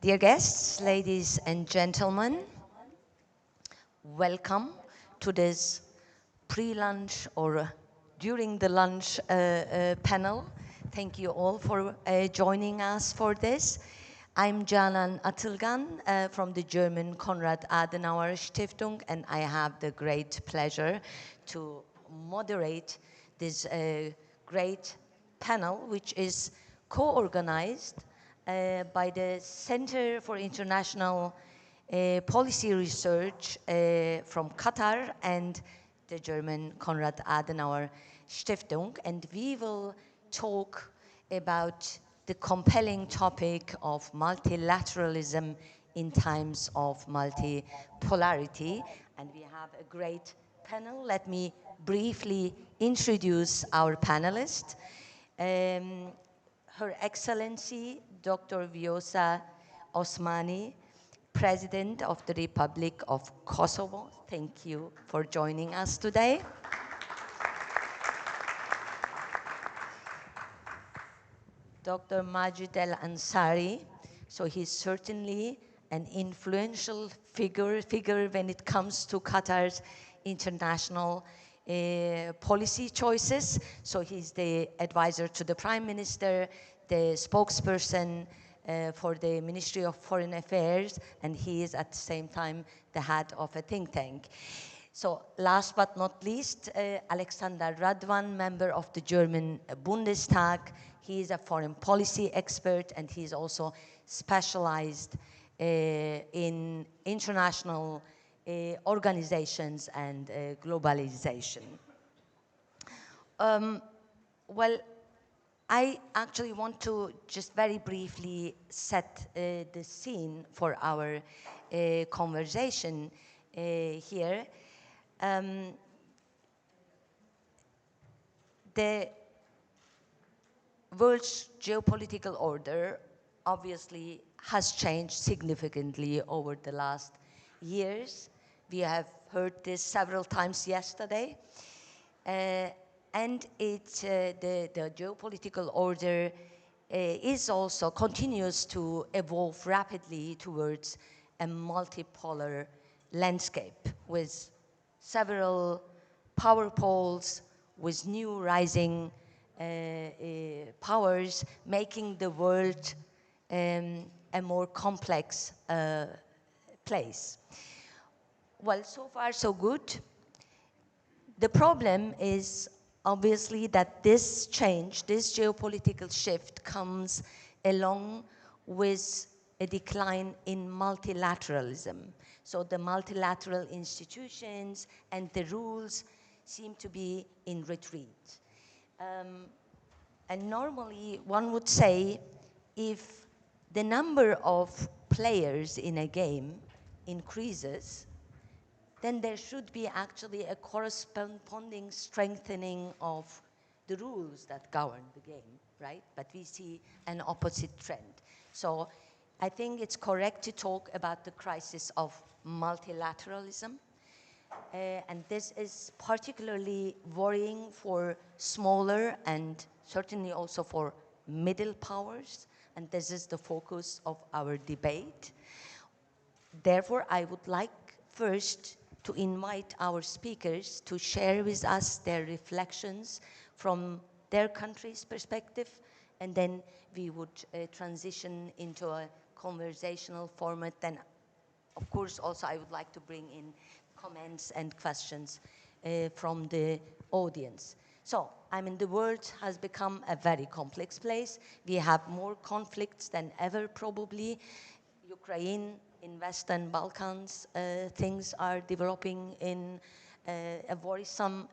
Dear guests, ladies and gentlemen, welcome to this pre-lunch or during the lunch panel. Thank you all for joining us for this. I'm Canan Atılgan from the German Konrad Adenauer Stiftung, and I have the great pleasure to moderate this great panel, which is co-organized by the Center for International Policy Research from Qatar and the German Konrad Adenauer Stiftung. And we will talk about the compelling topic of multilateralism in times of multipolarity. And we have a great panel. Let me briefly introduce our panelists. Her Excellency, Dr. Vjosa Osmani, President of the Republic of Kosovo. Thank you for joining us today. Dr. Majid El Ansari, so he's certainly an influential figure when it comes to Qatar's international policy choices. So he's the advisor to the Prime Minister, the spokesperson for the Ministry of Foreign Affairs, and he is at the same time the head of a think tank. So last but not least, Alexander Radwan, member of the German Bundestag. He is a foreign policy expert, and he's also specialized in international organizations and globalization. Well, I actually want to just very briefly set the scene for our conversation here. The world's geopolitical order obviously has changed significantly over the last years. We have heard this several times yesterday. And the geopolitical order is also continues to evolve rapidly towards a multipolar landscape with several power poles, with new rising powers, making the world a more complex place. Well, so far so good. The problem is obviously that this change, this geopolitical shift, comes along with a decline in multilateralism. So the multilateral institutions and the rules seem to be in retreat. And normally one would say if the number of players in a game increases, then there should be actually a corresponding strengthening of the rules that govern the game, right? But we see an opposite trend. So I think it's correct to talk about the crisis of multilateralism. And this is particularly worrying for smaller and certainly also for middle powers. And this is the focus of our debate. Therefore, I would like first to invite our speakers to share with us their reflections from their country's perspective, and then we would transition into a conversational format. Then, of course, also I would like to bring in comments and questions from the audience. So, I mean, the world has become a very complex place. We have more conflicts than ever, probably. Ukraine, in Western Balkans, things are developing in a worrisome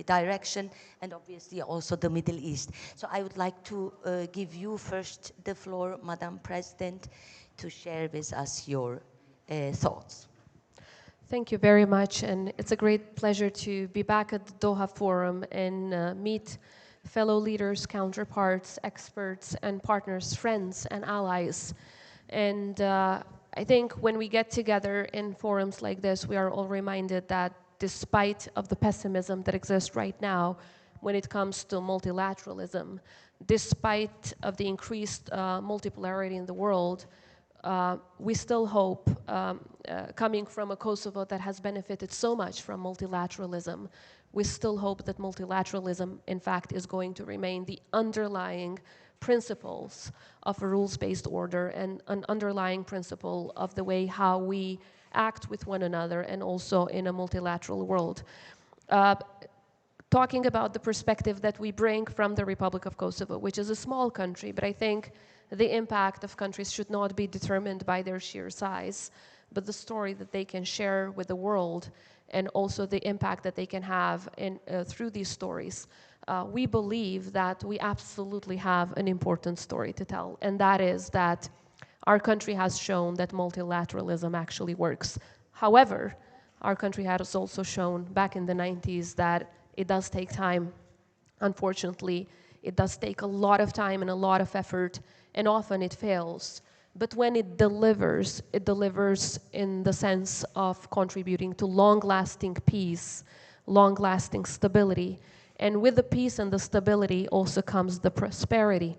direction, and obviously also the Middle East. So I would like to give you first the floor, Madam President, to share with us your thoughts. Thank you very much, and it's a great pleasure to be back at the Doha Forum and meet fellow leaders, counterparts, experts, and partners, friends, and allies. And I think when we get together in forums like this, we are all reminded that despite of the pessimism that exists right now when it comes to multilateralism, despite of the increased multipolarity in the world, we still hope, coming from a Kosovo that has benefited so much from multilateralism, we still hope that multilateralism, in fact, is going to remain the underlying principles of a rules-based order and an underlying principle of the way how we act with one another and also in a multilateral world. Talking about the perspective that we bring from the Republic of Kosovo, which is a small country, but I think the impact of countries should not be determined by their sheer size, but the story that they can share with the world and also the impact that they can have through these stories. We believe that we absolutely have an important story to tell, and that is that our country has shown that multilateralism actually works. However, our country has also shown back in the 90s that it does take time. Unfortunately, it does take a lot of time and a lot of effort, and often it fails. But when it delivers in the sense of contributing to long-lasting peace, long-lasting stability. And with the peace and the stability also comes the prosperity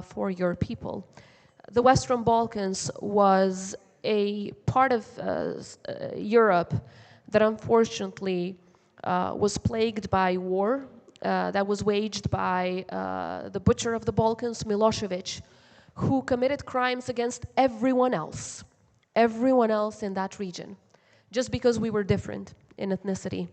for your people. The Western Balkans was a part of Europe that unfortunately was plagued by war that was waged by the butcher of the Balkans, Milosevic, who committed crimes against everyone else in that region, just because we were different in ethnicity,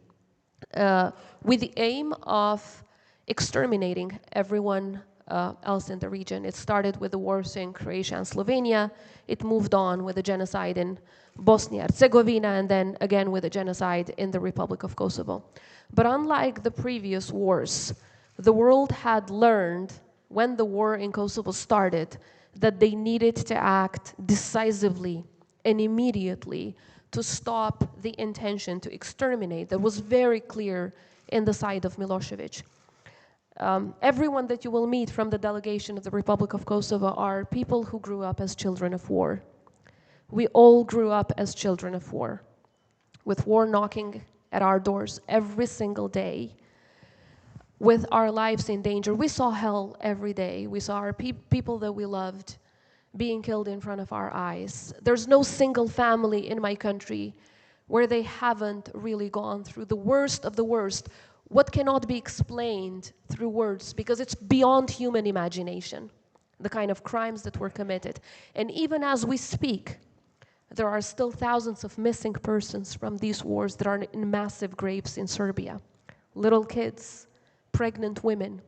with the aim of exterminating everyone else in the region. It started with the wars in Croatia and Slovenia. It moved on with the genocide in Bosnia and Herzegovina, and then again with the genocide in the Republic of Kosovo. But unlike the previous wars, the world had learned when the war in Kosovo started that they needed to act decisively and immediately to stop the intention to exterminate that was very clear in the side of Milosevic. Everyone that you will meet from the delegation of the Republic of Kosovo are people who grew up as children of war. We all grew up as children of war, with war knocking at our doors every single day, with our lives in danger. We saw hell every day. We saw our people that we loved being killed in front of our eyes. There's no single family in my country where they haven't really gone through the worst of the worst, what cannot be explained through words, because it's beyond human imagination, the kind of crimes that were committed. And even as we speak, there are still thousands of missing persons from these wars that are in massive graves in Serbia. Little kids, pregnant women,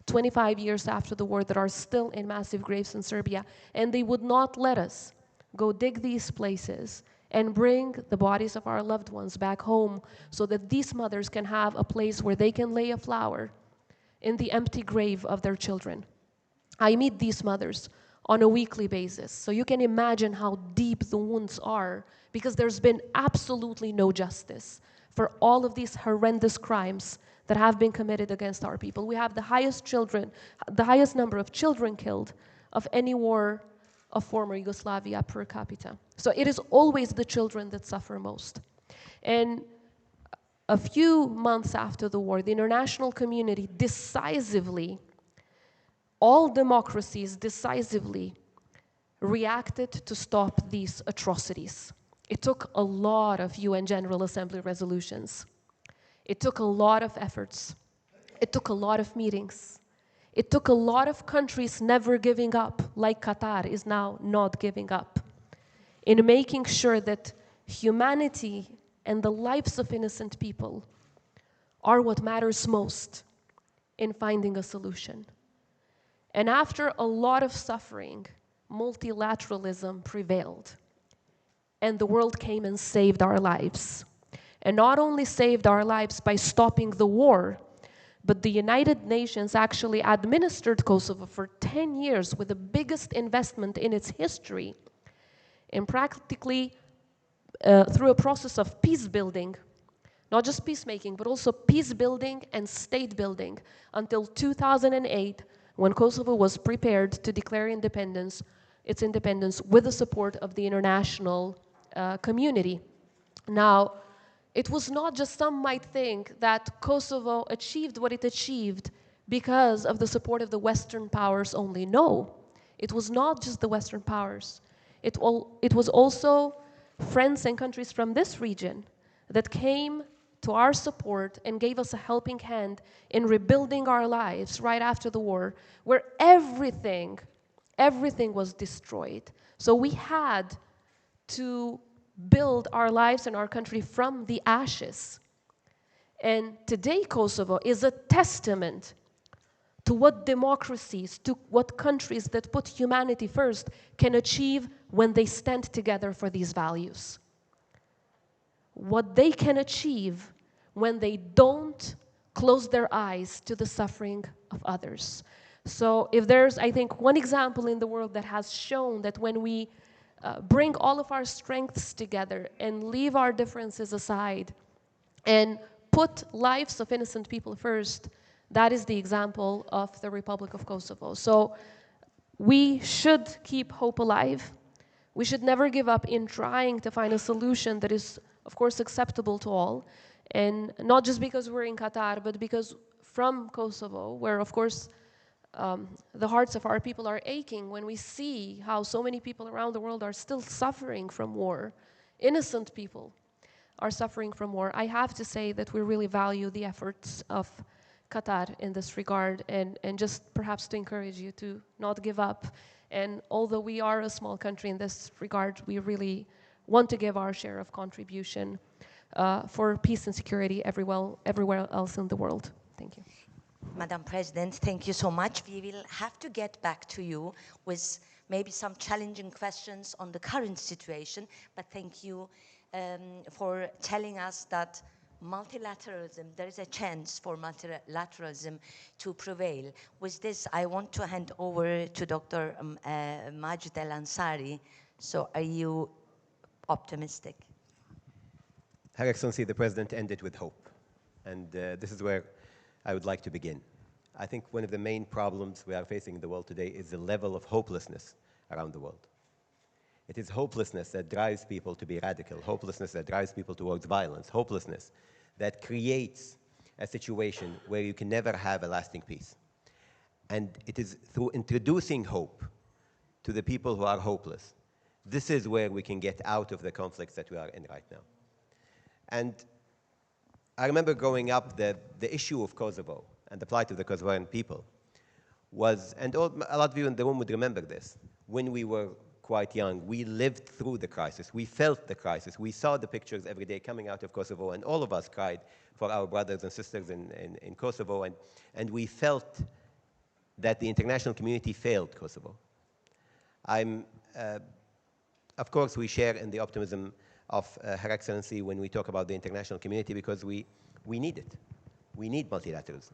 25 years after the war, that are still in massive graves in Serbia. And they would not let us go dig these places and bring the bodies of our loved ones back home so that these mothers can have a place where they can lay a flower in the empty grave of their children. I meet these mothers on a weekly basis, so you can imagine how deep the wounds are, because there's been absolutely no justice for all of these horrendous crimes that have been committed against our people. We have the highest number of children killed of any war of former Yugoslavia per capita. So it is always the children that suffer most. And a few months after the war, the international community decisively, all democracies decisively reacted to stop these atrocities. It took a lot of UN General Assembly resolutions. It took a lot of efforts. It took a lot of meetings. It took a lot of countries never giving up, like Qatar is now not giving up, in making sure that humanity and the lives of innocent people are what matters most in finding a solution. And after a lot of suffering, multilateralism prevailed. And the world came and saved our lives. And not only saved our lives by stopping the war, but the United Nations actually administered Kosovo for 10 years with the biggest investment in its history, and practically through a process of peace building, not just peacemaking, but also peace building and state building, until 2008, when Kosovo was prepared to declare its independence with the support of the international community. Now, it was not just, some might think that Kosovo achieved what it achieved because of the support of the Western powers only. No, it was not just the Western powers. It was also friends and countries from this region that came to our support and gave us a helping hand in rebuilding our lives right after the war, where everything was destroyed. So we had to build our lives and our country from the ashes. And today Kosovo is a testament to what democracies, to what countries that put humanity first can achieve when they stand together for these values. What they can achieve when they don't close their eyes to the suffering of others. So if there's, I think, one example in the world that has shown that when we bring all of our strengths together and leave our differences aside and put lives of innocent people first, that is the example of the Republic of Kosovo. So we should keep hope alive. We should never give up in trying to find a solution that is, of course, acceptable to all. And not just because we're in Qatar, but because from Kosovo, where, of course, the hearts of our people are aching when we see how so many people around the world are still suffering from war. Innocent people are suffering from war. I have to say that we really value the efforts of Qatar in this regard, and just perhaps to encourage you to not give up. And although we are a small country in this regard, we really want to give our share of contribution for peace and security everywhere else in the world. Thank you. Madam President, thank you so much. We will have to get back to you with maybe some challenging questions on the current situation, but thank you for telling us that multilateralism, there is a chance for multilateralism to prevail. With this, I want to hand over to Dr. Majid Al-Ansari. So are you optimistic? Her Excellency, the President ended with hope. And this is where I would like to begin. I think one of the main problems we are facing in the world today is the level of hopelessness around the world. It is hopelessness that drives people to be radical, hopelessness that drives people towards violence, hopelessness that creates a situation where you can never have a lasting peace. And it is through introducing hope to the people who are hopeless, this is where we can get out of the conflicts that we are in right now. And I remember growing up, the issue of Kosovo and the plight of the Kosovoan people was, and a lot of you in the room would remember this, when we were quite young, we lived through the crisis, we felt the crisis, we saw the pictures every day coming out of Kosovo, and all of us cried for our brothers and sisters in Kosovo, and we felt that the international community failed Kosovo. Of course, we share in the optimism of Her Excellency when we talk about the international community, because we need it. We need multilateralism.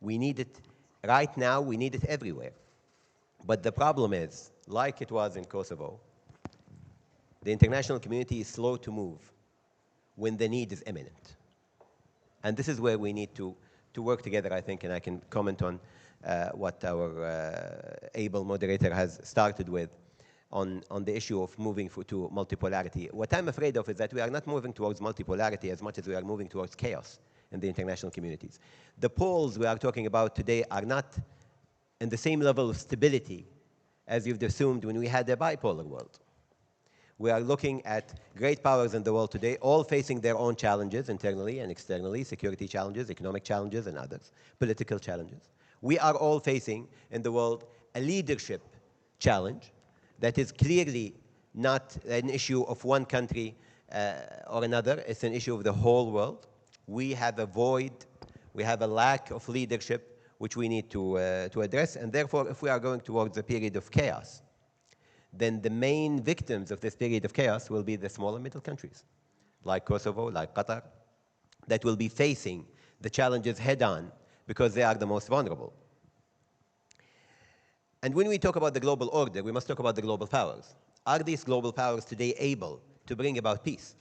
We need it right now, we need it everywhere. But the problem is, like it was in Kosovo, the international community is slow to move when the need is imminent. And this is where we need to work together, I think, and I can comment on what our able moderator has started with on the issue of moving to multipolarity. What I'm afraid of is that we are not moving towards multipolarity as much as we are moving towards chaos in the international communities. The poles we are talking about today are not in the same level of stability as you've assumed when we had a bipolar world. We are looking at great powers in the world today, all facing their own challenges internally and externally, security challenges, economic challenges, and others, political challenges. We are all facing in the world a leadership challenge that is clearly not an issue of one country or another. It's an issue of the whole world. We have a void, we have a lack of leadership which we need to address, and therefore if we are going towards a period of chaos, then the main victims of this period of chaos will be the small and middle countries, like Kosovo, like Qatar, that will be facing the challenges head-on because they are the most vulnerable. And when we talk about the global order, we must talk about the global powers. Are these global powers today able to bring about peace?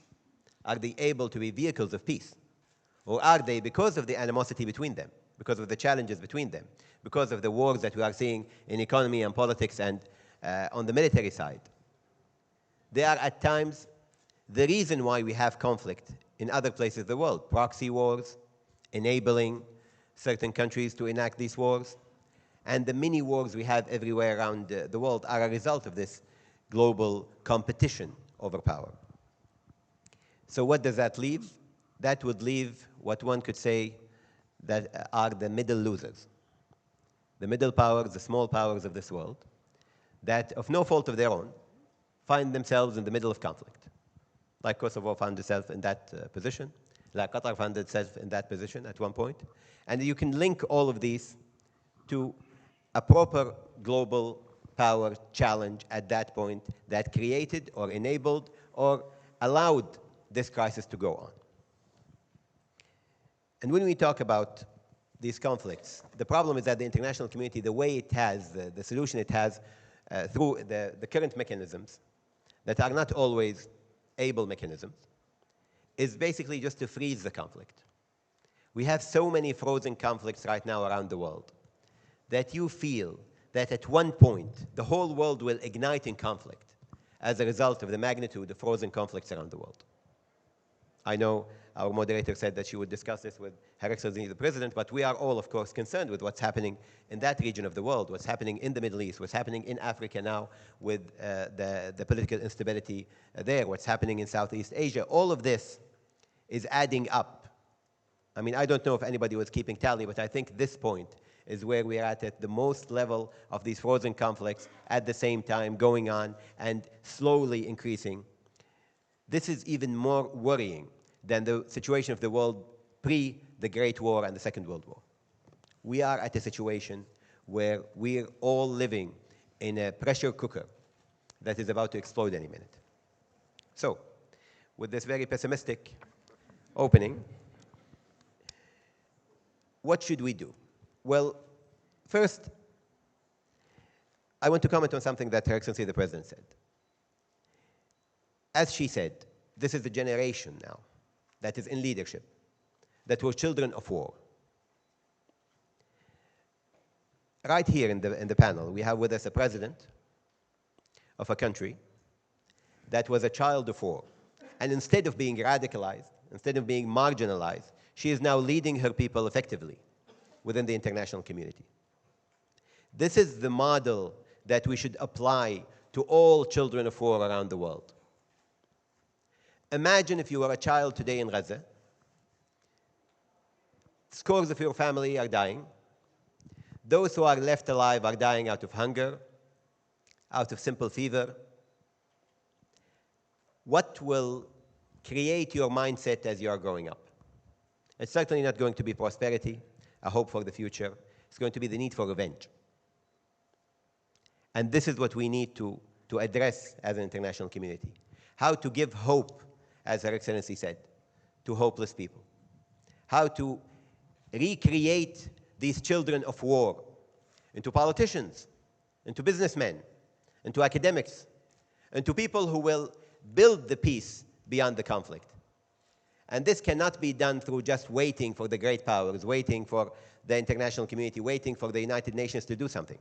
Are they able to be vehicles of peace? Or are they, because of the animosity between them, because of the challenges between them, because of the wars that we are seeing in economy and politics and on the military side, they are at times the reason why we have conflict in other places of the world, proxy wars, enabling certain countries to enact these wars. And the mini wars we have everywhere around the world are a result of this global competition over power. So what does that leave? That would leave what one could say that are the middle losers. The middle powers, the small powers of this world, that of no fault of their own, find themselves in the middle of conflict. Like Kosovo found itself in that position, like Qatar found itself in that position at one point. And you can link all of these to a proper global power challenge at that point that created or enabled or allowed this crisis to go on. And when we talk about these conflicts, the problem is that the international community, the way it has, the solution it has through the current mechanisms that are not always able mechanisms, is basically just to freeze the conflict. We have so many frozen conflicts right now around the world that you feel that at one point the whole world will ignite in conflict as a result of the magnitude of frozen conflicts around the world. I know our moderator said that she would discuss this with Her Excellency the President, but we are all, of course, concerned with what's happening in that region of the world, what's happening in the Middle East, what's happening in Africa now with the political instability there, what's happening in Southeast Asia. All of this is adding up. I mean, I don't know if anybody was keeping tally, but I think this point is where we are at the most level of these frozen conflicts at the same time going on and slowly increasing. This is even more worrying than the situation of the world pre the Great War and the Second World War. We are at a situation where we're all living in a pressure cooker that is about to explode any minute. So, with this very pessimistic opening, what should we do? Well, first, I want to comment on something that Her Excellency the President said. As she said, this is the generation now that is in leadership, that were children of war. Right here in the panel, we have with us a president of a country that was a child of war. And instead of being radicalized, instead of being marginalized, she is now leading her people effectively within the international community. This is the model that we should apply to all children of war around the world. Imagine if you were a child today in Gaza. Scores of your family are dying. Those who are left alive are dying out of hunger, out of simple fever. What will create your mindset as you are growing up? It's certainly not going to be prosperity, a hope for the future. It's going to be the need for revenge. And this is what we need to address as an international community. How to give hope, as Her Excellency said, to hopeless people. How to recreate these children of war into politicians, into businessmen, into academics, into people who will build the peace beyond the conflict. And this cannot be done through just waiting for the great powers, waiting for the international community, waiting for the United Nations to do something.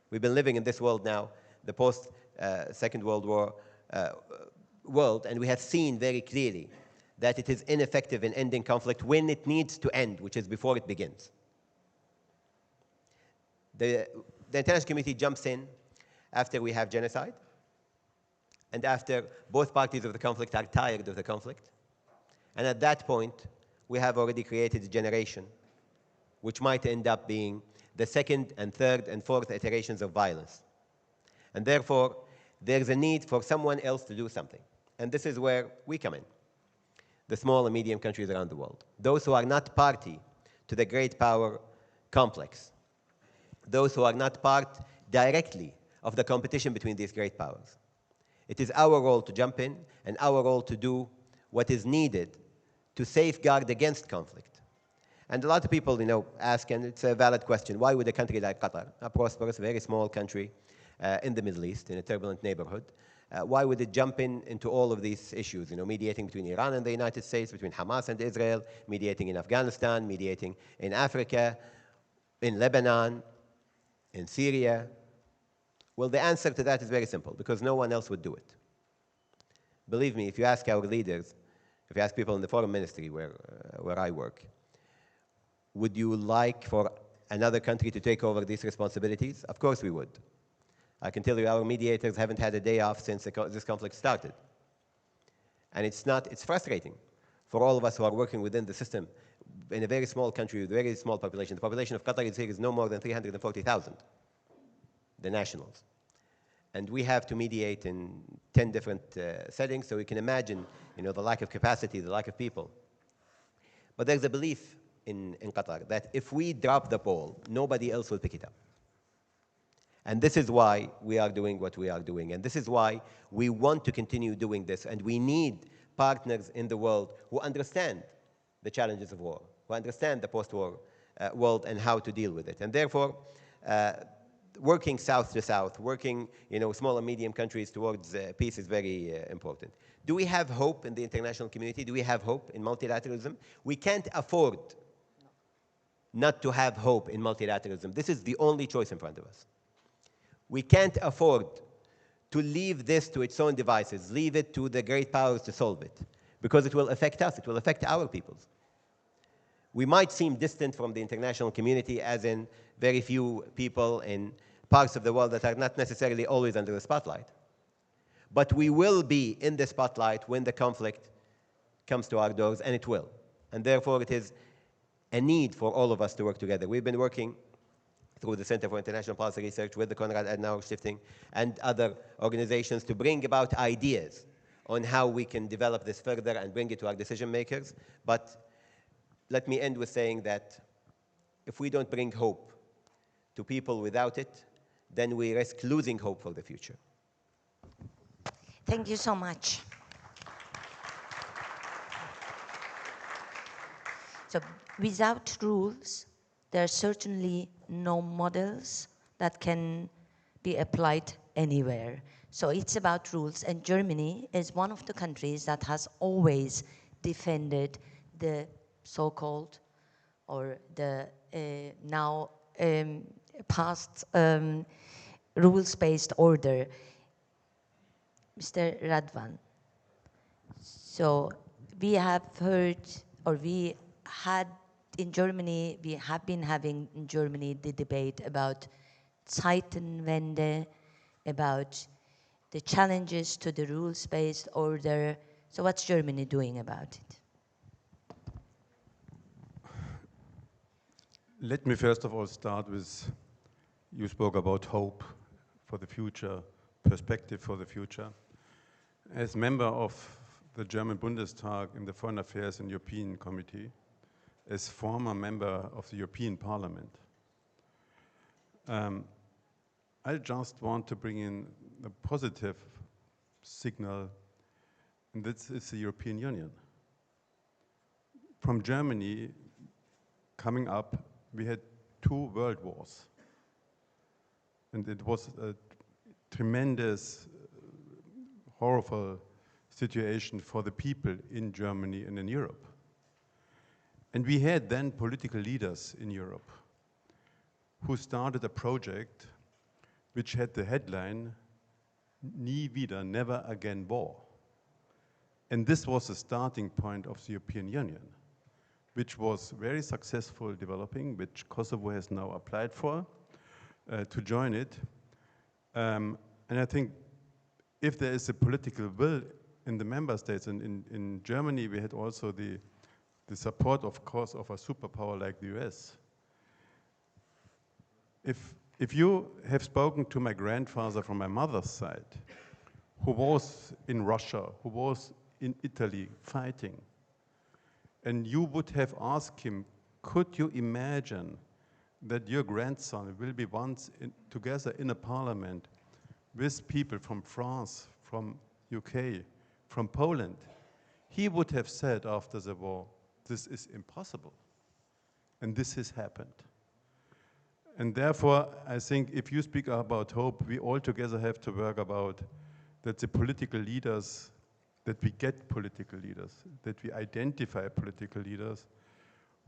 We've been living in this world now, the post-Second World War world, and we have seen very clearly that it is ineffective in ending conflict when it needs to end, which is before it begins. The international community jumps in after we have genocide and after both parties of the conflict are tired of the conflict. And at that point, we have already created a generation which might end up being the second and third and fourth iterations of violence. And therefore, there's a need for someone else to do something. And this is where we come in, the small and medium countries around the world. Those who are not party to the great power complex. Those who are not part directly of the competition between these great powers. It is our role to jump in and our role to do what is needed to safeguard against conflict. And a lot of people, ask, and it's a valid question, why would a country like Qatar, a prosperous, very small country in the Middle East, in a turbulent neighborhood, why would it jump into all of these issues, mediating between Iran and the United States, between Hamas and Israel, mediating in Afghanistan, mediating in Africa, in Lebanon, in Syria? Well, the answer to that is very simple, because no one else would do it. Believe me, if you ask our leaders, if you ask people in the foreign ministry where I work, Would you like for another country to take over these responsibilities? Of course we would. I can tell you our mediators haven't had a day off since this conflict started. And it's frustrating for all of us who are working within the system in a very small country with a very small population. The population of Qatar is no more than 340,000, the nationals. And we have to mediate in 10 different settings, so you can imagine, the lack of capacity, the lack of people. But there's a belief in Qatar that if we drop the ball, nobody else will pick it up. And this is why we are doing what we are doing. And this is why we want to continue doing this. And we need partners in the world who understand the challenges of war, who understand the post-war world and how to deal with it. And therefore, working south to south, working small and medium countries towards peace is very important. Do we have hope in the international community? Do we have hope in multilateralism? We can't afford not to have hope in multilateralism. This is the only choice in front of us. We can't afford to leave this to its own devices, leave it to the great powers to solve it, because it will affect us, it will affect our peoples. We might seem distant from the international community, as in very few people in parts of the world that are not necessarily always under the spotlight. But we will be in the spotlight when the conflict comes to our doors, and it will. And therefore, it is a need for all of us to work together. We've been working through the Center for International Policy Research with the Konrad Adenauer Stiftung and other organizations to bring about ideas on how we can develop this further and bring it to our decision makers. But let me end with saying that if we don't bring hope to people without it, then we risk losing hope for the future. Thank you so much. So without rules, there are certainly no models that can be applied anywhere. So it's about rules, and Germany is one of the countries that has always defended the so-called, or the now past rules-based order. Mr. Radwan, so we have heard, or we had in Germany, we have been having in Germany the debate about Zeitenwende, about the challenges to the rules-based order. So what's Germany doing about it? Let me first of all start with, you spoke about hope for the future, perspective for the future. As member of the German Bundestag in the Foreign Affairs and European Committee, as former member of the European Parliament, I just want to bring in a positive signal, and this is the European Union. From Germany coming up, we had 2 world wars. And it was a tremendous, horrible situation for the people in Germany and in Europe. And we had then political leaders in Europe who started a project which had the headline, Nie wieder, never again war. And this was the starting point of the European Union, which was very successful developing, which Kosovo has now applied for to join it. And I think if there is a political will in the member states, and in Germany we had also the support, of course, of a superpower like the US. If you have spoken to my grandfather from my mother's side, who was in Russia, who was in Italy fighting, and you would have asked him, could you imagine that your grandson will be once together in a parliament with people from France, from UK, from Poland? He would have said after the war, this is impossible. And this has happened. And therefore, I think if you speak about hope, we all together have to work about that the political leaders, that we get political leaders, that we identify political leaders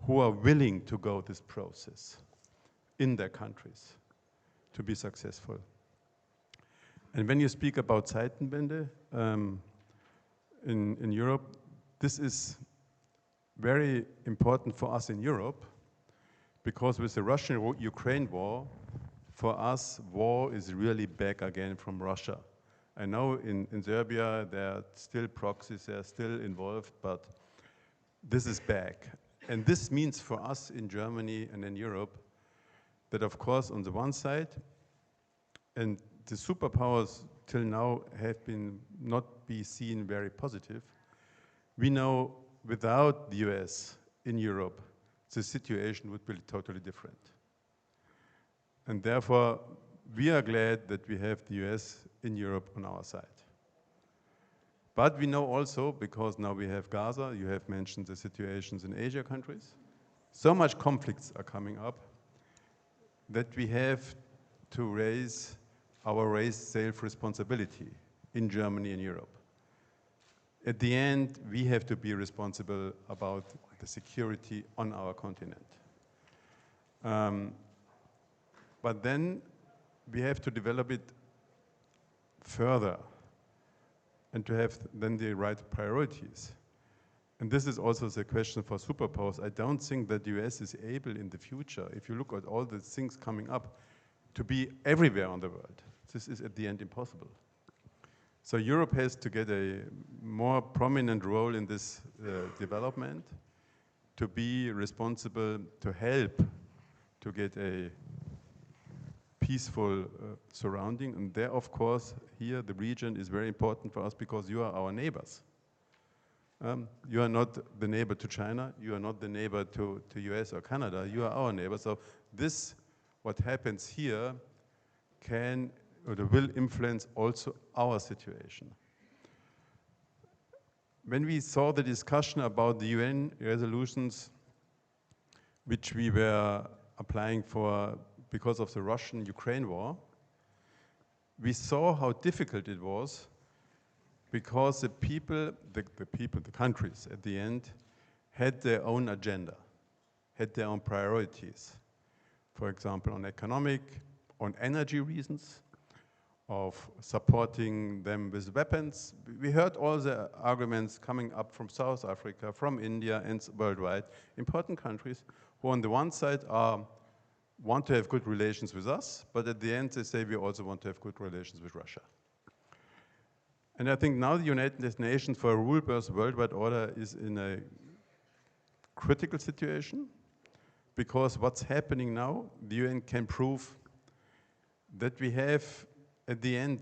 who are willing to go this process in their countries to be successful. And when you speak about Zeitenwende in Europe, this is very important for us in Europe Because with the Russian-Ukraine war, for us, war is really back again from Russia. I know in Serbia there are still proxies, they are still involved, but this is back. And this means for us in Germany and in Europe that, of course, on the one side, and the superpowers till now have been not be seen very positive, we know without the US in Europe, the situation would be totally different. And therefore, we are glad that we have the US in Europe on our side. But we know also, because now we have Gaza, you have mentioned the situations in Asia countries, so much conflicts are coming up that we have to raise our self-responsibility in Germany and Europe. At the end, we have to be responsible about the security on our continent. But then we have to develop it further and to have then the right priorities. And this is also the question for superpowers. I don't think that the US is able in the future, if you look at all the things coming up, to be everywhere on the world. This is at the end impossible. So Europe has to get a more prominent role in this development, to be responsible, to help to get a peaceful surrounding. And there, of course, here the region is very important for us because you are our neighbors. You are not the neighbor to China, you are not the neighbor to US or Canada, you are our neighbor. So this, what happens here, can or will influence also our situation. When we saw the discussion about the UN resolutions, which we were applying for because of the Russian-Ukraine war, we saw how difficult it was because the countries at the end had their own agenda, had their own priorities. For example, on economic, on energy reasons, of supporting them with weapons. We heard all the arguments coming up from South Africa, from India, and worldwide, important countries who on the one side want to have good relations with us, but at the end they say we also want to have good relations with Russia. And I think now the United Nations for a rule-based worldwide order is in a critical situation because what's happening now, the UN can prove that we have at the end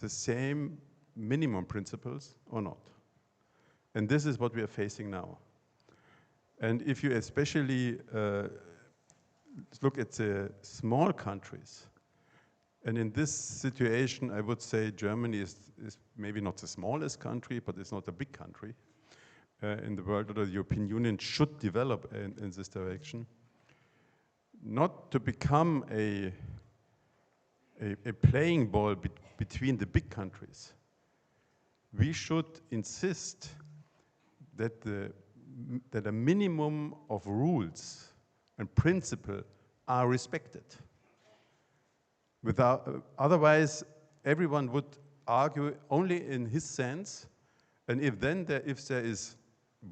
the same minimum principles or not. And this is what we are facing now. And if you especially look at the small countries, and in this situation, I would say Germany is maybe not the smallest country, but it's not a big country in the world, or the European Union should develop in this direction. Not to become a playing ball between the big countries. We should insist that a minimum of rules and principle are respected. Otherwise, everyone would argue only in his sense, and if there is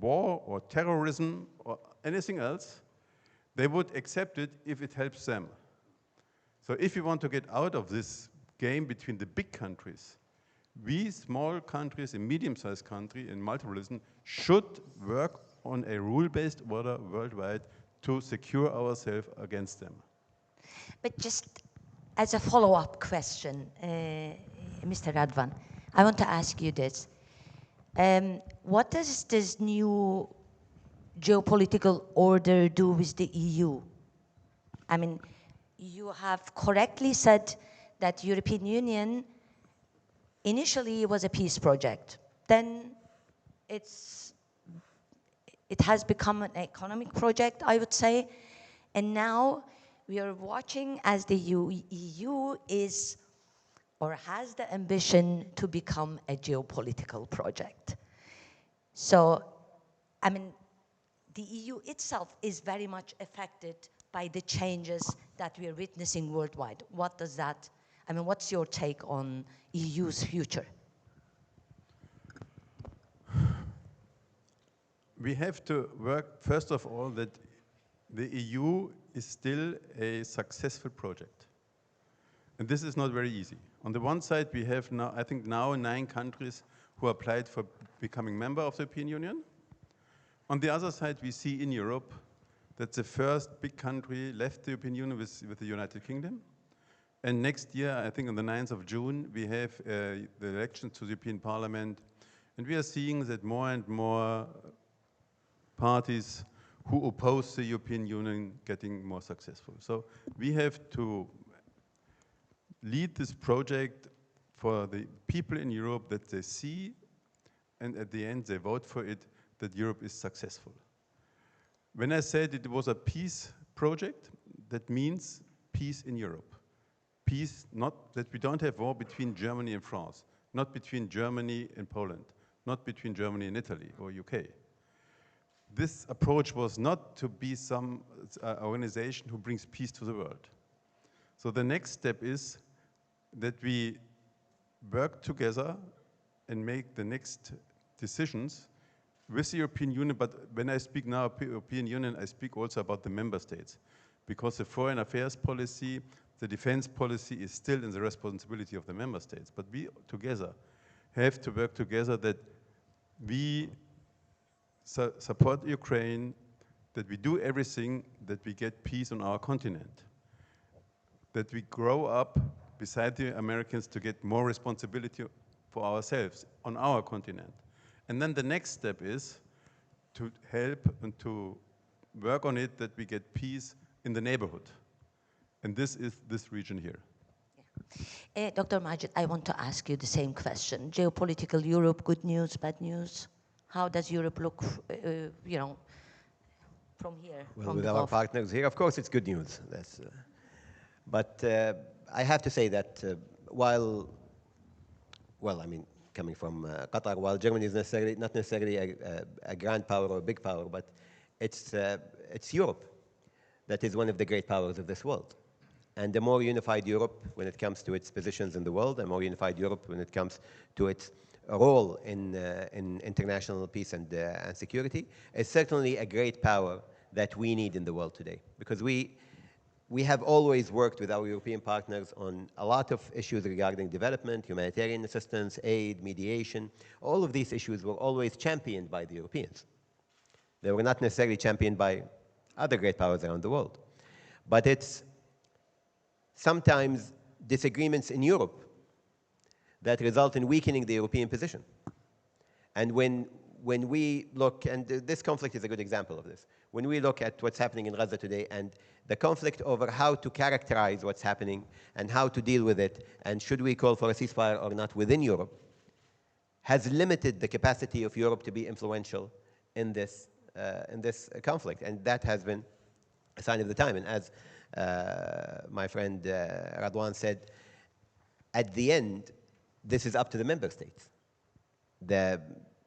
war or terrorism or anything else, they would accept it if it helps them. So if you want to get out of this game between the big countries, we small countries, a medium-sized country in multilateralism, should work on a rule-based order worldwide to secure ourselves against them. But just as a follow-up question, Mr. Radvan, I want to ask you this. What does this new geopolitical order do with the EU? I mean, you have correctly said that European Union initially was a peace project. Then it has become an economic project, I would say. And now we are watching as the EU is or has the ambition to become a geopolitical project. So, I mean, the EU itself is very much affected by the changes that we are witnessing worldwide. What does that, I mean, what's your take on EU's future? We have to work, first of all, that the EU is still a successful project. And this is not very easy. On the one side, we have now, I think now 9 countries who applied for becoming member of the European Union. On the other side, we see in Europe that the first big country left the European Union with the United Kingdom. And next year, I think on the 9th of June, we have the elections to the European Parliament. And we are seeing that more and more parties who oppose the European Union getting more successful. So we have to lead this project for the people in Europe that they see, and at the end they vote for it, that Europe is successful. When I said it was a peace project, that means peace in Europe. Peace, not that we don't have war between Germany and France, not between Germany and Poland, not between Germany and Italy or UK. This approach was not to be some organization who brings peace to the world. So the next step is that we work together and make the next decisions with the European Union. But when I speak now European Union, I speak also about the member states, because the foreign affairs policy, the defense policy is still in the responsibility of the member states. But we together have to work together that we support Ukraine, that we do everything that we get peace on our continent, that we grow up beside the Americans to get more responsibility for ourselves on our continent. And then the next step is to help and to work on it that we get peace in the neighborhood. And this is this region here. Dr. Majid, I want to ask you the same question. Geopolitical Europe, good news, bad news? How does Europe look, you know, from here? Well, from with the our Gulf? partners here, of course, it's good news. That's, but I have to say that while, well, I mean, coming from Qatar, while Germany is not necessarily a grand power or a big power, but it's Europe that is one of the great powers of this world. And the more unified Europe when it comes to its positions in the world, the more unified Europe when it comes to its role in international peace and security, is certainly a great power that we need in the world today. Because we have always worked with our European partners on a lot of issues regarding development, humanitarian assistance, aid, mediation. All of these issues were always championed by the Europeans. They were not necessarily championed by other great powers around the world. But it's sometimes disagreements in Europe that result in weakening the European position. And when we look, and this conflict is a good example of this, when we look at what's happening in Gaza today and the conflict over how to characterize what's happening and how to deal with it, and should we call for a ceasefire or not within Europe, has limited the capacity of Europe to be influential in this conflict. And that has been a sign of the time. And as my friend Radwan said, at the end, this is up to the member states.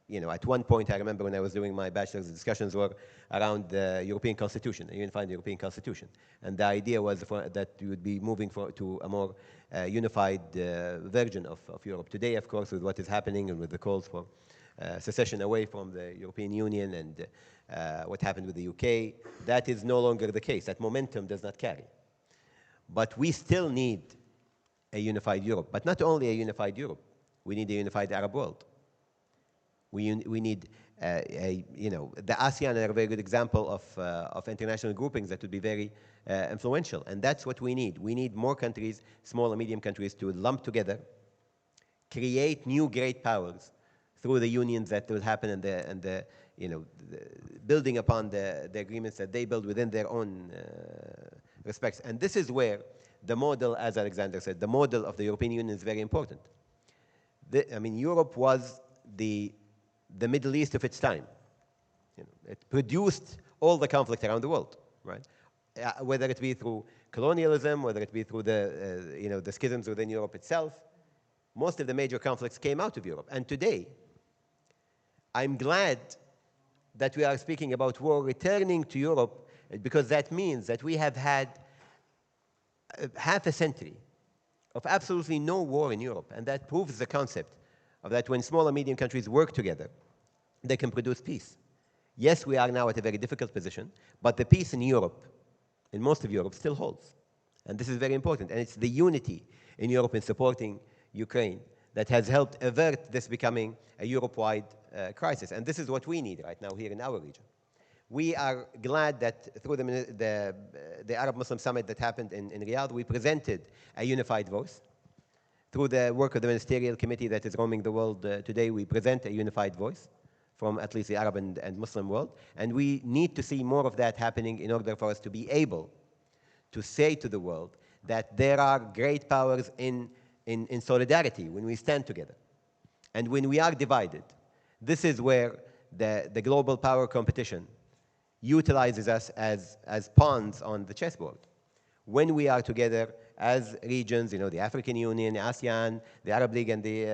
You know, at one point, I remember when I was doing my bachelor's, discussions were around the European Constitution, a unified European Constitution. And the idea was that you would be moving to a more unified version of Europe. Today, of course, with what is happening and with the calls for secession away from the European Union and what happened with the UK, that is no longer the case. That momentum does not carry. But we still need a unified Europe. But not only a unified Europe, we need a unified Arab world. We need, you know, the ASEAN are a very good example of international groupings that would be very influential. And that's what we need. We need more countries, small and medium countries, to lump together, create new great powers through the unions that will happen and the you know, building upon the agreements that they build within their own respects. And this is where the model, as Alexander said, the model of the European Union is very important. I mean, Europe was the Middle East of its time. You know, it produced all the conflict around the world, right? Whether it be through colonialism, whether it be through the, you know, the schisms within Europe itself, most of the major conflicts came out of Europe. And today, I'm glad that we are speaking about war returning to Europe, because that means that we have had half a century of absolutely no war in Europe. And that proves the concept of that when small and medium countries work together, they can produce peace. Yes, we are now at a very difficult position, but the peace in Europe, in most of Europe, still holds. And this is very important. And it's the unity in Europe in supporting Ukraine that has helped avert this becoming a Europe-wide crisis. And this is what we need right now here in our region. We are glad that through the Arab Muslim Summit that happened in Riyadh, we presented a unified voice. Through the work of the ministerial committee that is roaming the world today, we present a unified voice from at least the Arab and Muslim world. And we need to see more of that happening in order for us to be able to say to the world that there are great powers in solidarity when we stand together. And when we are divided, this is where the global power competition utilizes us as pawns on the chessboard. When we are together as regions, you know, the African Union, the ASEAN, the Arab League, and the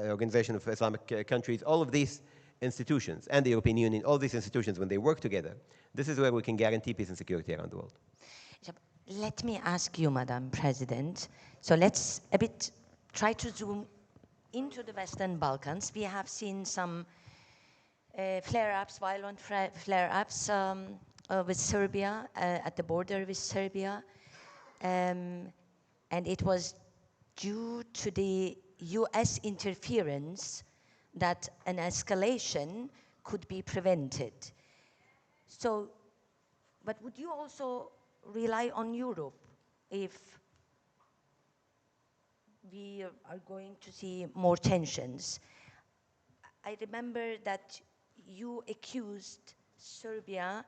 Organization of Islamic Countries, all of these institutions, and the European Union, all these institutions, when they work together, this is where we can guarantee peace and security around the world. Let me ask you, Madam President, so let's a bit try to zoom into the Western Balkans. We have seen some flare-ups, violent flare-ups with Serbia, at the border with Serbia. And it was due to the US interference that an escalation could be prevented. So, but would you also rely on Europe if we are going to see more tensions? I remember that you accused Serbia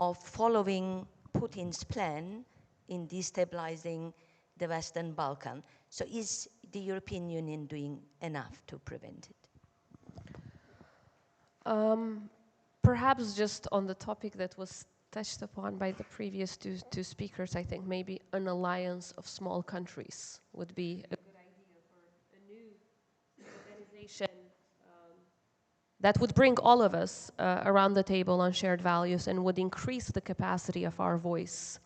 of following Putin's plan in destabilizing the Western Balkan. So is the European Union doing enough to prevent it? Perhaps just on the topic that was touched upon by the previous two speakers, I think maybe an alliance of small countries would be a good idea for a new organization that would bring all of us around the table on shared values and would increase the capacity of our voice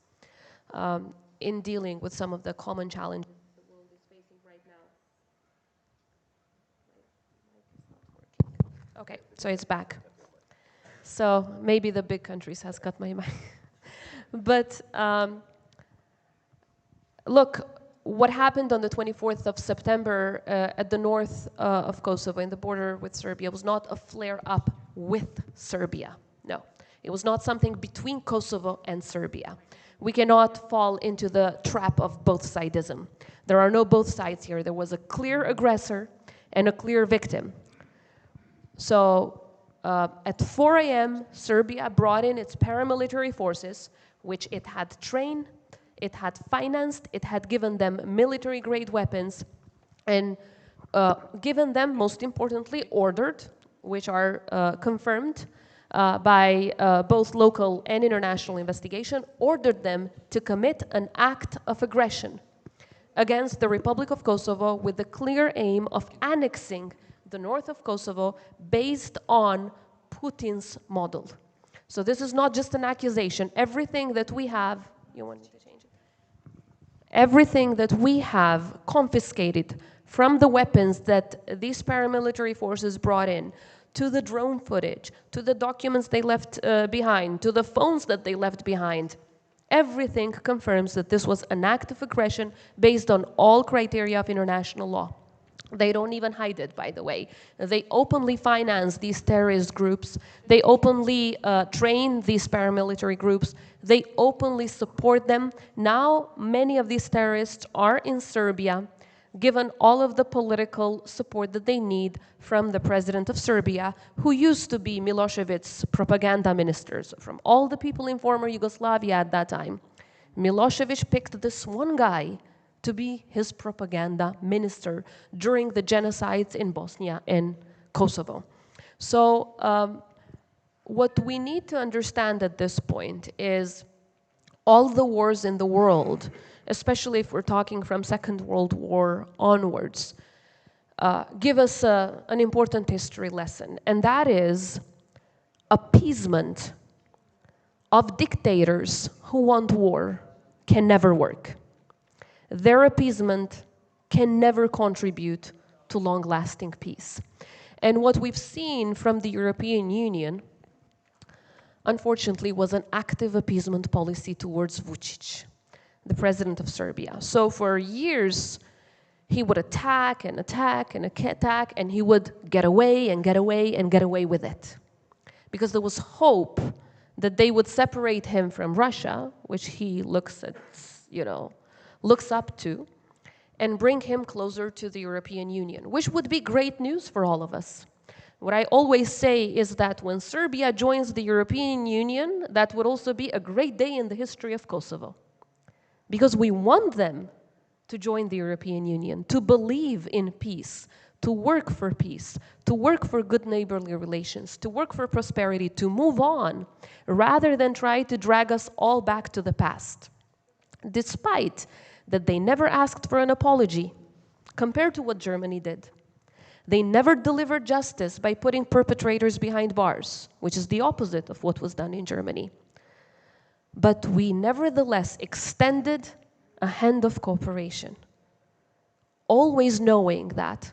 in dealing with some of the common challenges the world is facing right now. Okay, so it's back. So maybe the big countries has got my mind. But look, what happened on the 24th of September at the north of Kosovo in the border with Serbia was not a flare-up with Serbia. No, it was not something between Kosovo and Serbia. We cannot fall into the trap of both-sidism. There are no both sides here. There was a clear aggressor and a clear victim. So at 4 a.m., Serbia brought in its paramilitary forces, which it had trained, it had financed, it had given them military-grade weapons, and given them, most importantly, ordered, which are confirmed by both local and international investigation, ordered them to commit an act of aggression against the Republic of Kosovo with the clear aim of annexing the north of Kosovo based on Putin's model. So this is not just an accusation. Everything that we have, you want me to change it? Everything that we have confiscated from the weapons that these paramilitary forces brought in, to the drone footage, to the documents they left behind, to the phones that they left behind, everything confirms that this was an act of aggression based on all criteria of international law. They don't even hide it, by the way. They openly finance these terrorist groups. They openly train these paramilitary groups. They openly support them. Now, many of these terrorists are in Serbia, given all of the political support that they need from the president of Serbia, who used to be Milosevic's propaganda ministers, from all the people in former Yugoslavia at that time. Milosevic picked this one guy to be his propaganda minister during the genocides in Bosnia and Kosovo. So what we need to understand at this point is all the wars in the world, especially if we're talking from Second World War onwards, give us an important history lesson, and that is appeasement of dictators who want war can never work. Their appeasement can never contribute to long-lasting peace. And what we've seen from the European Union, unfortunately, was an active appeasement policy towards Vučić, the president of Serbia. So for years, he would attack and attack and attack, and he would get away and get away and get away with it. Because there was hope that they would separate him from Russia, which he looks at, looks up to, and bring him closer to the European Union, which would be great news for all of us. What I always say is that when Serbia joins the European Union, that would also be a great day in the history of Kosovo. Because we want them to join the European Union, to believe in peace, to work for peace, to work for good neighborly relations, to work for prosperity, to move on, rather than try to drag us all back to the past. Despite that they never asked for an apology, compared to what Germany did. They never delivered justice by putting perpetrators behind bars, which is the opposite of what was done in Germany. But we nevertheless extended a hand of cooperation, always knowing that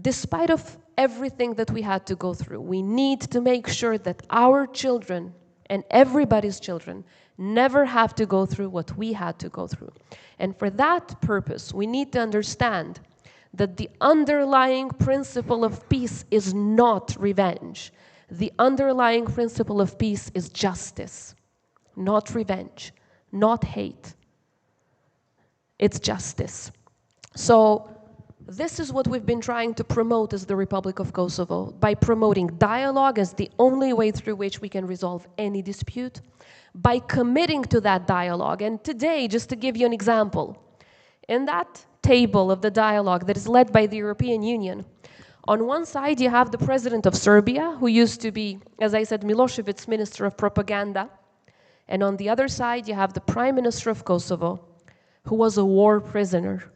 despite of everything that we had to go through, we need to make sure that our children and everybody's children never have to go through what we had to go through. And for that purpose, we need to understand that the underlying principle of peace is not revenge. The underlying principle of peace is justice, not revenge, not hate. It's justice. So this is what we've been trying to promote as the Republic of Kosovo, by promoting dialogue as the only way through which we can resolve any dispute, by committing to that dialogue. And today, just to give you an example, in that table of the dialogue that is led by the European Union, on one side you have the president of Serbia, who used to be, as I said, Milosevic's minister of propaganda, and on the other side you have the prime minister of Kosovo, who was a war prisoner,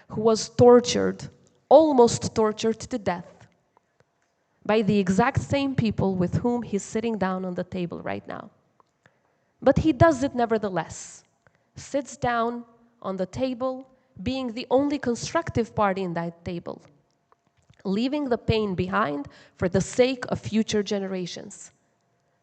who was tortured, almost tortured to death, by the exact same people with whom he's sitting down on the table right now. But he does it nevertheless, sits down on the table, being the only constructive party in that table, leaving the pain behind for the sake of future generations,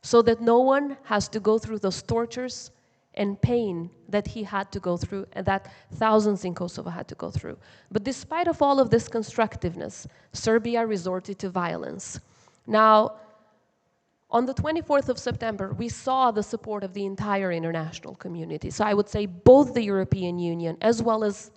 so that no one has to go through those tortures and pain that he had to go through and that thousands in Kosovo had to go through. But despite of all of this constructiveness, Serbia resorted to violence. Now, on the 24th of September, we saw the support of the entire international community. So I would say both the European Union as well as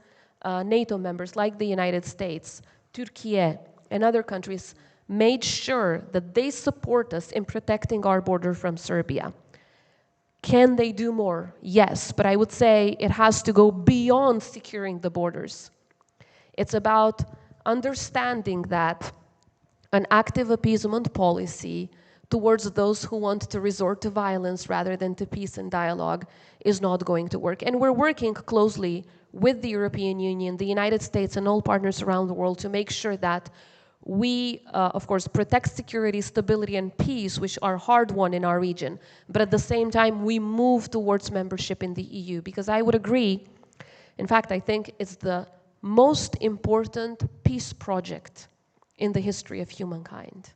NATO members like the United States, Turkey, and other countries made sure that they support us in protecting our border from Serbia. Can they do more? Yes, but I would say it has to go beyond securing the borders. It's about understanding that an active appeasement policy towards those who want to resort to violence rather than to peace and dialogue is not going to work. And we're working closely with the European Union, the United States, and all partners around the world to make sure that we, of course, protect security, stability, and peace, which are hard-won in our region. But at the same time, we move towards membership in the EU, because I would agree, in fact, I think it's the most important peace project in the history of humankind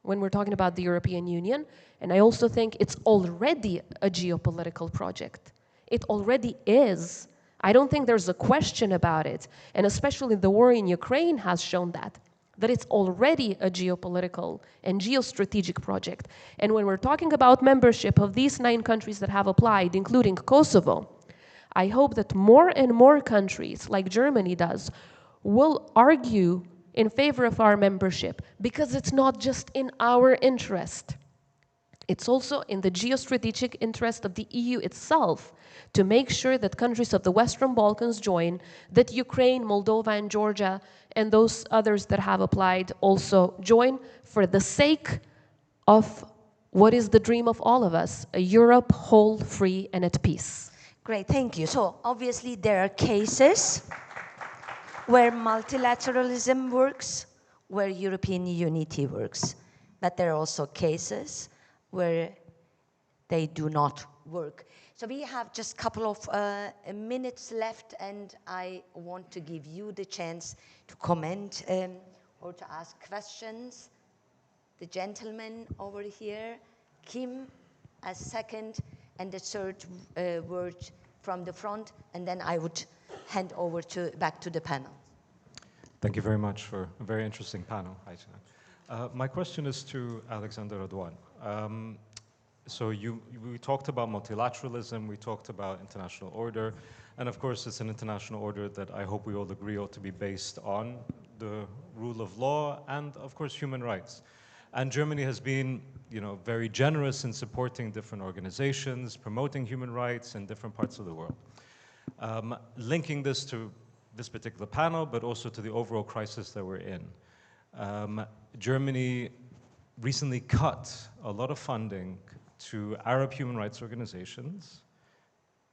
when we're talking about the European Union. And I also think it's already a geopolitical project. It already is. I don't think there's a question about it. And especially the war in Ukraine has shown that it's already a geopolitical and geostrategic project. And when we're talking about membership of these 9 countries that have applied, including Kosovo, I hope that more and more countries, like Germany does, will argue in favor of our membership, because it's not just in our interest. It's also in the geostrategic interest of the EU itself to make sure that countries of the Western Balkans join, that Ukraine, Moldova, and Georgia, and those others that have applied also join, for the sake of what is the dream of all of us, a Europe whole, free, and at peace. Great, thank you. So obviously there are cases where multilateralism works, where European unity works. But there are also cases where they do not work. So we have just a couple of minutes left, and I want to give you the chance to comment or to ask questions. The gentleman over here, Kim as second, and the third word from the front, and then I would hand over back to the panel. Thank you very much for a very interesting panel. Hi, my question is to Alexander Radwan. So we talked about multilateralism, we talked about international order, and of course it's an international order that I hope we all agree ought to be based on the rule of law and of course human rights. And Germany has been, very generous in supporting different organizations, promoting human rights in different parts of the world. Linking this to this particular panel, but also to the overall crisis that we're in. Germany recently cut a lot of funding to Arab human rights organizations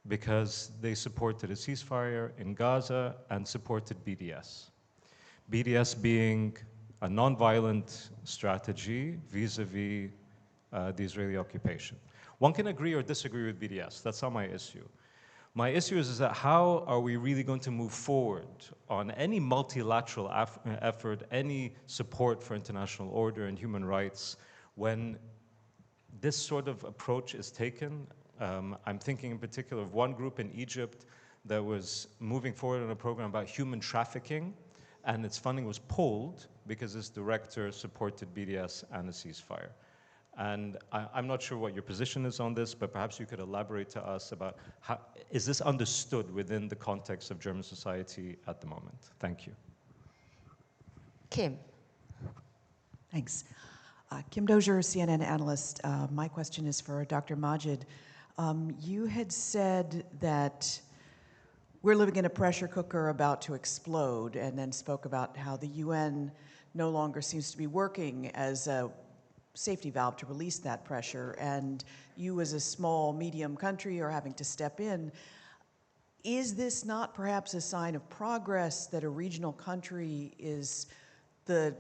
because they supported a ceasefire in Gaza and supported BDS. BDS being a nonviolent strategy vis-a-vis the Israeli occupation. One can agree or disagree with BDS, that's not my issue. My issue is that how are we really going to move forward on any multilateral effort, any support for international order and human rights when this sort of approach is taken? I'm thinking in particular of one group in Egypt that was moving forward on a program about human trafficking, and its funding was pulled because its director supported BDS and a ceasefire. And I'm not sure what your position is on this, but perhaps you could elaborate to us about how is this understood within the context of German society at the moment? Thank you. Kim. Thanks. Kim Dozier, CNN analyst. My question is for Dr. Majid. You had said that we're living in a pressure cooker about to explode, and then spoke about how the UN no longer seems to be working as a safety valve to release that pressure, and you as a small, medium country are having to step in. Is this not perhaps a sign of progress that a regional country is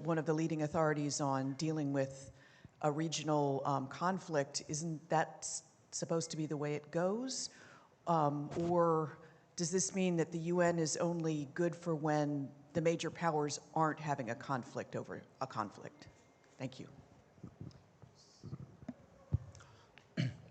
one of the leading authorities on dealing with a regional conflict? Isn't that supposed to be the way it goes? Or does this mean that the UN is only good for when the major powers aren't having a conflict over a conflict? Thank you.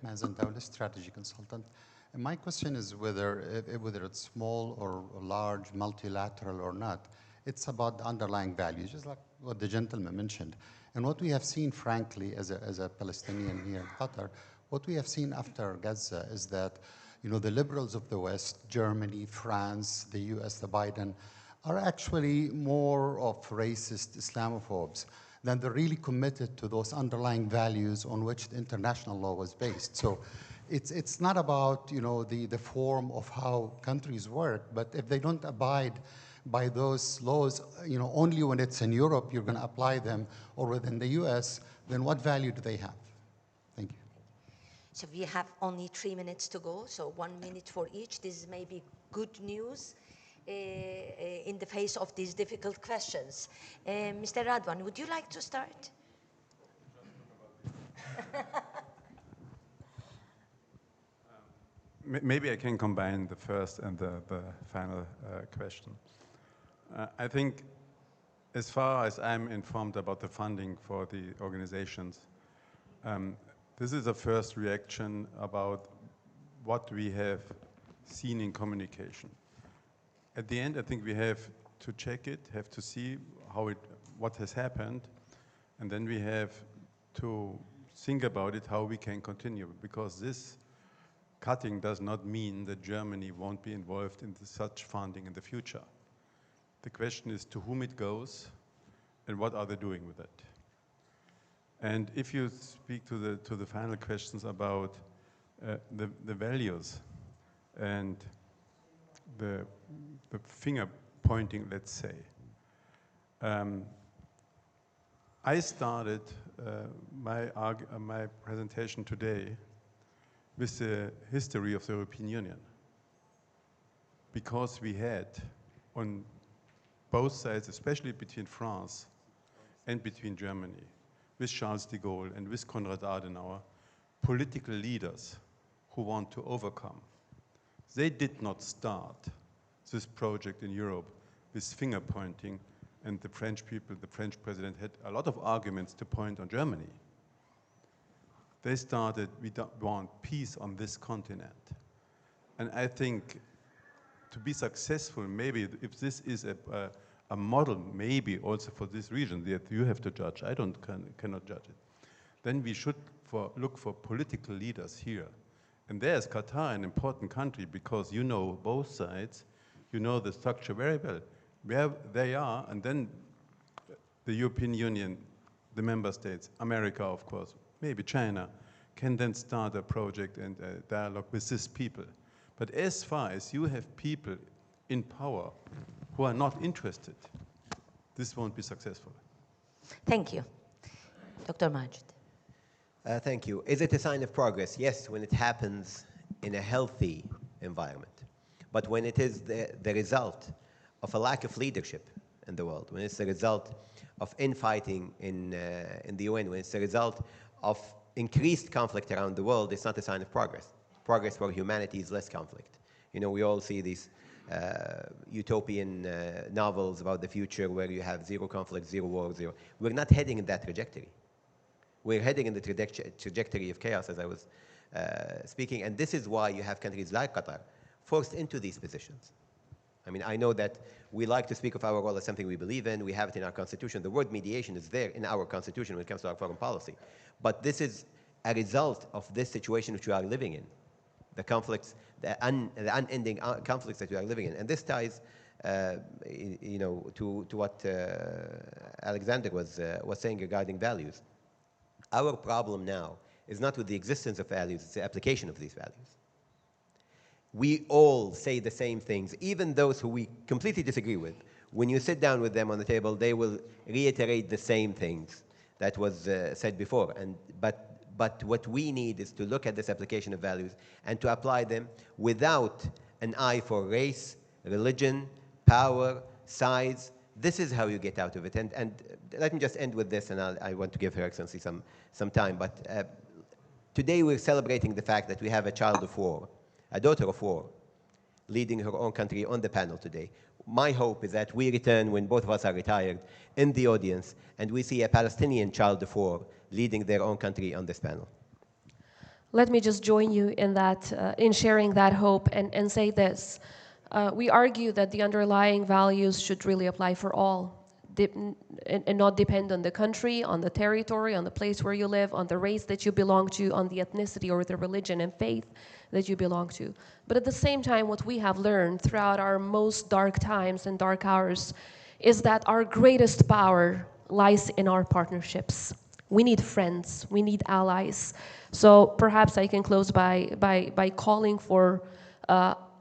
Mazen Dawla, strategy consultant. And my question is whether it's small or large, multilateral or not, it's about the underlying values, just like what the gentleman mentioned. And what we have seen, frankly, as a Palestinian here in Qatar, what we have seen after Gaza is that, the liberals of the West, Germany, France, the US, the Biden, are actually more of racist Islamophobes than they're really committed to those underlying values on which the international law was based. So it's not about, the form of how countries work, but if they don't abide by those laws, only when it's in Europe you're going to apply them, or within the US, then what value do they have? Thank you. So we have only 3 minutes to go, so 1 minute for each. This is maybe good news in the face of these difficult questions. Mr. Radwan, would you like to start? Maybe I can combine the first and the final question. I think, as far as I'm informed about the funding for the organizations, this is a first reaction about what we have seen in communication. At the end, I think we have to check it, have to see what has happened, and then we have to think about it, how we can continue, because this cutting does not mean that Germany won't be involved in such funding in the future. The question is to whom it goes and what are they doing with it. And if you speak to the final questions about the values and the finger pointing, let's say, I started my presentation today with the history of the European Union, because we had on both sides, especially between France and between Germany, with Charles de Gaulle and with Konrad Adenauer, political leaders who want to overcome. They did not start this project in Europe with finger pointing, and the French people, the French president had a lot of arguments to point on Germany. They started, we don't want peace on this continent. And I think to be successful, maybe if this is a model, maybe also for this region that you have to judge, I cannot judge it, then we should look for political leaders here. And there's Qatar, an important country, because you know both sides, you know the structure very well, where they are, and then the European Union, the member states, America, of course, maybe China, can then start a project and a dialogue with these people. But as far as you have people in power who are not interested, this won't be successful. Thank you. Dr. Majid. Thank you. Is it a sign of progress? Yes, when it happens in a healthy environment. But when it is the result of a lack of leadership in the world, when it's the result of infighting in the UN, when it's the result of increased conflict around the world, it's not a sign of progress. Progress for humanity is less conflict. You know, we all see these utopian novels about the future where you have zero conflict, zero war, zero. We're not heading in that trajectory. We're heading in the trajectory of chaos, as I was speaking, and this is why you have countries like Qatar forced into these positions. I mean, I know that we like to speak of our role as something we believe in. We have it in our constitution. The word mediation is there in our constitution when it comes to our foreign policy. But this is a result of this situation which we are living in, the conflicts, the unending conflicts that we are living in. And this ties, you know, to what Alexander was saying regarding values. Our problem now is not with the existence of values, it's the application of these values. We all say the same things, even those who we completely disagree with. When you sit down with them on the table, they will reiterate the same things that was said before. But what we need is to look at this application of values and to apply them without an eye for race, religion, power, size. This is how you get out of it. And let me just end with this, and I want to give Her Excellency some time. But today we're celebrating the fact that we have a child of war, a daughter of war, leading her own country on the panel today. My hope is that we return when both of us are retired in the audience and we see a Palestinian child of war leading their own country on this panel. Let me just join you in that, in sharing that hope and say this. We argue that the underlying values should really apply for all and not depend on the country, on the territory, on the place where you live, on the race that you belong to, on the ethnicity or the religion and faith that you belong to. But at the same time, what we have learned throughout our most dark times and dark hours is that our greatest power lies in our partnerships. We need friends, we need allies. So perhaps I can close by calling for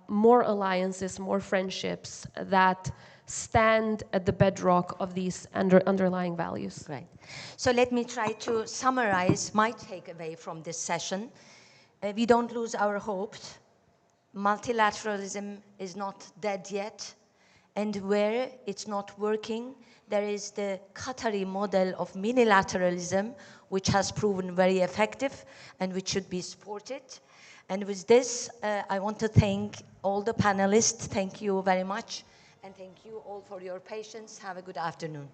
more alliances, more friendships that stand at the bedrock of these underlying values. Right. So let me try to summarize my takeaway from this session. We don't lose our hopes. Multilateralism is not dead yet. And where it's not working, there is the Qatari model of minilateralism, which has proven very effective and which should be supported. And with this, I want to thank all the panelists. Thank you very much. And thank you all for your patience. Have a good afternoon.